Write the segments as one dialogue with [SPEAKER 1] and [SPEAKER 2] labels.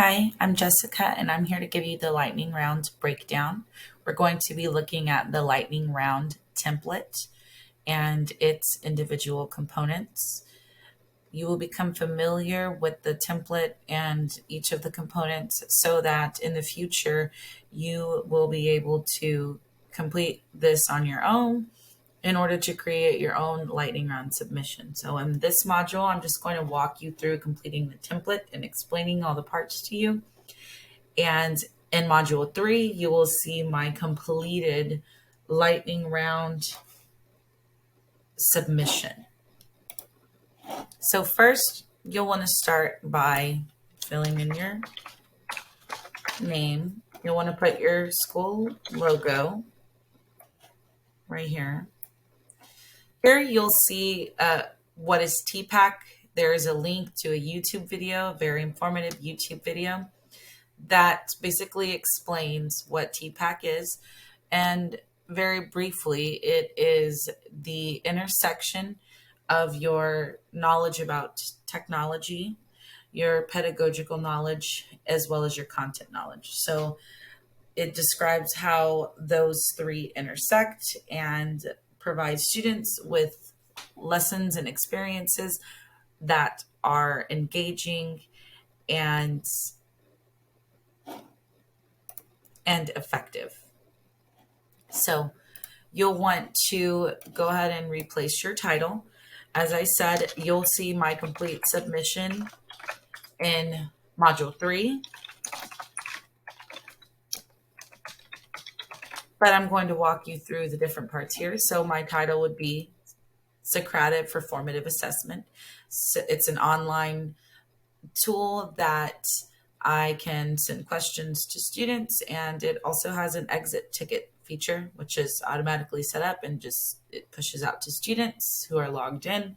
[SPEAKER 1] Hi, I'm Jessica, and I'm here to give you the lightning round breakdown. We're going to be looking at the lightning round template and its individual components. You will become familiar with the template and each of the components so that in the future you will be able to complete this on your own in order to create your own lightning round submission. So in this module, I'm just going to walk you through completing the template and explaining all the parts to you. And in module 3, you will see my completed lightning round submission. So first, you'll want to start by filling in your name. You'll want to put your school logo right here. Here you'll see what is TPAC. There is a link to a YouTube video, a very informative YouTube video that basically explains what TPAC is. And very briefly, it is the intersection of your knowledge about technology, your pedagogical knowledge, as well as your content knowledge. So it describes how those three intersect and provide students with lessons and experiences that are engaging and effective. So you'll want to go ahead and replace your title. As I said, you'll see my complete submission in module 3. But I'm going to walk you through the different parts here. So my title would be Socrative for Formative Assessment. So it's an online tool that I can send questions to students, and it also has an exit ticket feature, which is automatically set up and just it pushes out to students who are logged in.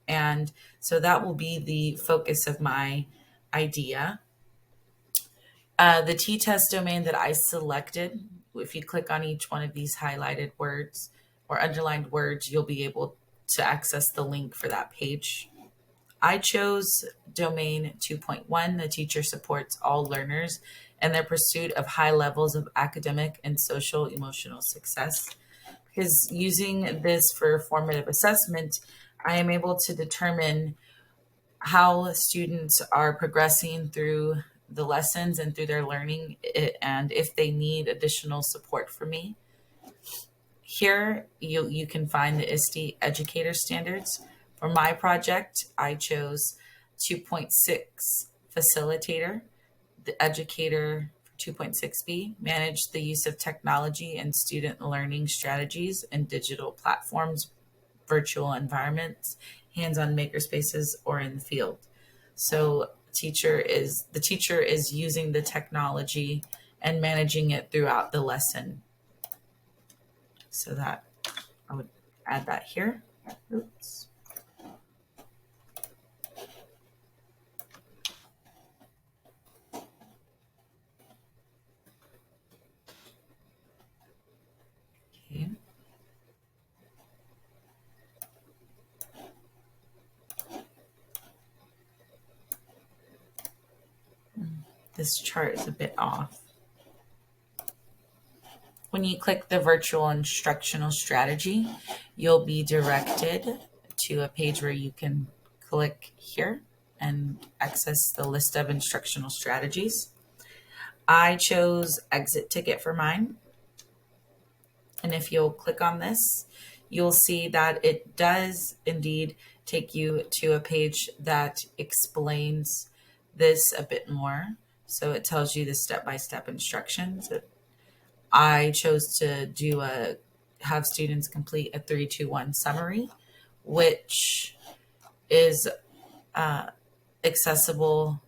[SPEAKER 1] And so that will be the focus of my idea. The t-test domain that I selected, if you click on each one of these highlighted words or underlined words, you'll be able to access the link for that page. I chose domain 2.1. The teacher supports all learners in their pursuit of high levels of academic and social emotional success. Because using this for formative assessment, I am able to determine how students are progressing through the lessons and through their learning, and if they need additional support from me. Here, you can find the ISTE educator standards. For my project, I chose 2.6 facilitator. The educator for 2.6b managed the use of technology and student learning strategies in digital platforms, virtual environments, hands-on makerspaces, or in the field. So the teacher is using the technology and managing it throughout the lesson. So that I would add that here. Oops. Okay. This chart is a bit off. When you click the virtual instructional strategy, you'll be directed to a page where you can click here and access the list of instructional strategies. I chose exit ticket for mine. And if you'll click on this, you'll see that it does indeed take you to a page that explains this a bit more. So it tells you the step-by-step instructions. I chose to have students complete a 3-2-1 summary, which is accessible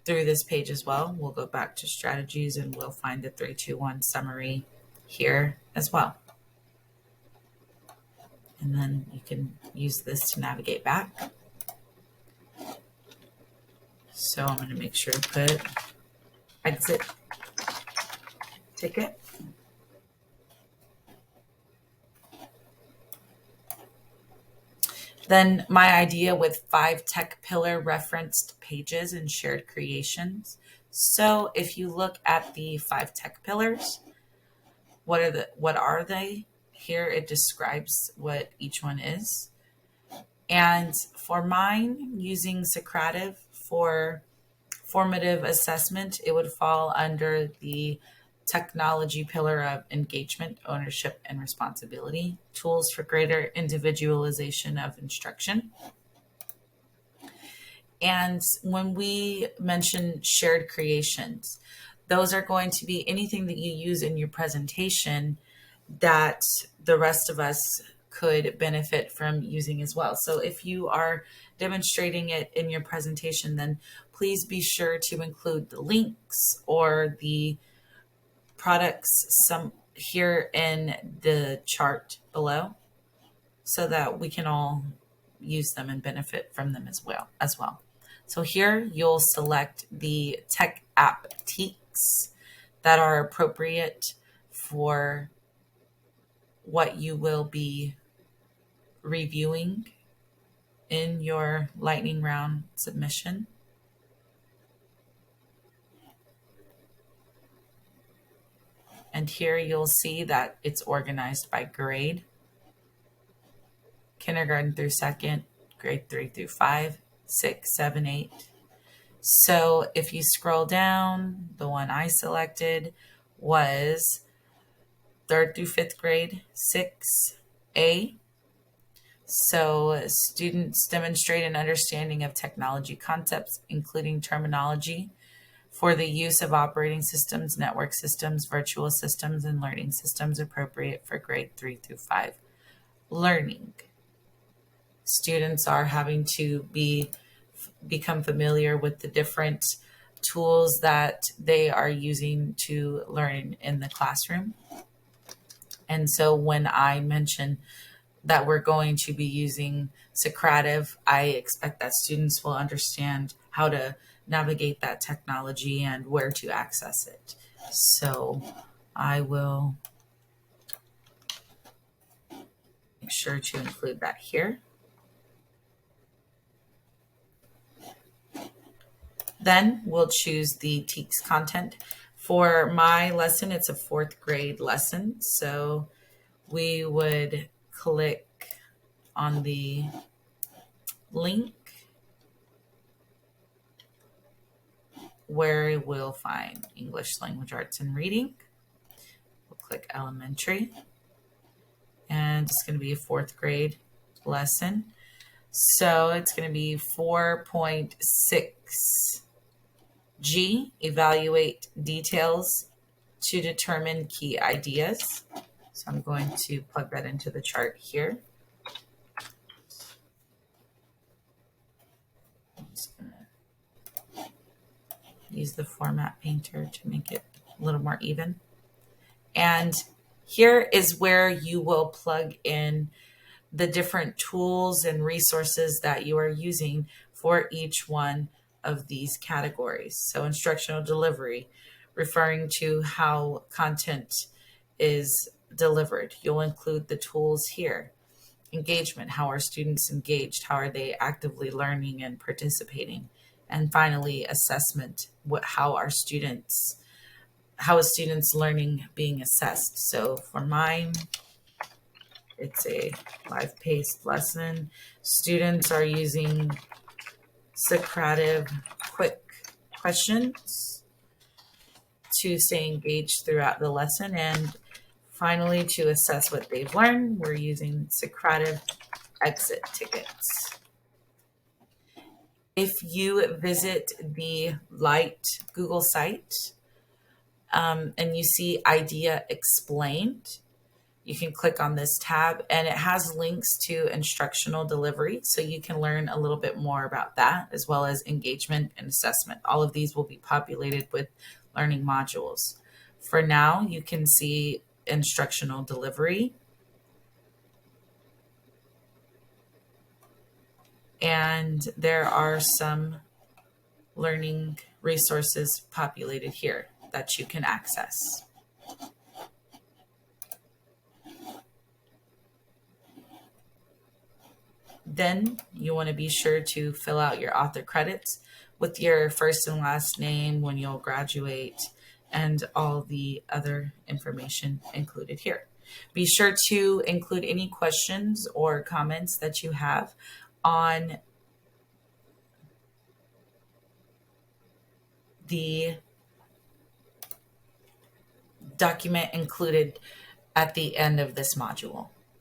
[SPEAKER 1] through this page as well. We'll go back to strategies and we'll find the 3-2-1 summary here as well. And then you can use this to navigate back. So I'm going to make sure to put exit ticket. Then my idea with 5 tech pillar referenced pages and shared creations. So if you look at the 5 tech pillars, what are they? Here it describes what each one is. And for mine, using Socrative for formative assessment, it would fall under the technology pillar of engagement, ownership, and responsibility, tools for greater individualization of instruction. And when we mention shared creations, those are going to be anything that you use in your presentation that the rest of us could benefit from using as well. So if you are demonstrating it in your presentation, then please be sure to include the links or the products some here in the chart below so that we can all use them and benefit from them as well. So here you'll select the tech app teaks that are appropriate for what you will be reviewing in your lightning round submission. And here you'll see that it's organized by grade: kindergarten through second, grade 3 through 5, 6, 7, 8. So if you scroll down, the one I selected was 3rd through 5th grade, 6A. So students demonstrate an understanding of technology concepts, including terminology for the use of operating systems, network systems, virtual systems, and learning systems appropriate for grade 3 through 5 learning. Students are having to become familiar with the different tools that they are using to learn in the classroom. And so when I mention that we're going to be using Socrative, I expect that students will understand how to navigate that technology and where to access it. So I will make sure to include that here. Then we'll choose the TEKS content. For my lesson, it's a 4th grade lesson. So we would click on the link where we'll find English Language Arts and Reading. We'll click elementary, and it's going to be a 4th grade lesson. So it's going to be 4.6G, evaluate details to determine key ideas. So I'm going to plug that into the chart here. I'm just going to use the format painter to make it a little more even. And here is where you will plug in the different tools and resources that you are using for each one of these categories. So instructional delivery, referring to how content is delivered. You'll include the tools here. Engagement, how are students engaged? How are they actively learning and participating? And finally, assessment, how is students learning being assessed? So for mine, it's a live-paced lesson. Students are using Socrative quick questions to stay engaged throughout the lesson. And finally, to assess what they've learned, we're using Socrative exit tickets. If you visit the Light Google site and you see Idea Explained, you can click on this tab, and it has links to instructional delivery, so you can learn a little bit more about that, as well as engagement and assessment. All of these will be populated with learning modules. For now, you can see instructional delivery. And there are some learning resources populated here that you can access. Then you want to be sure to fill out your author credits. with your first and last name, when you'll graduate, and all the other information included here. Be sure to include any questions or comments that you have on the document included at the end of this module.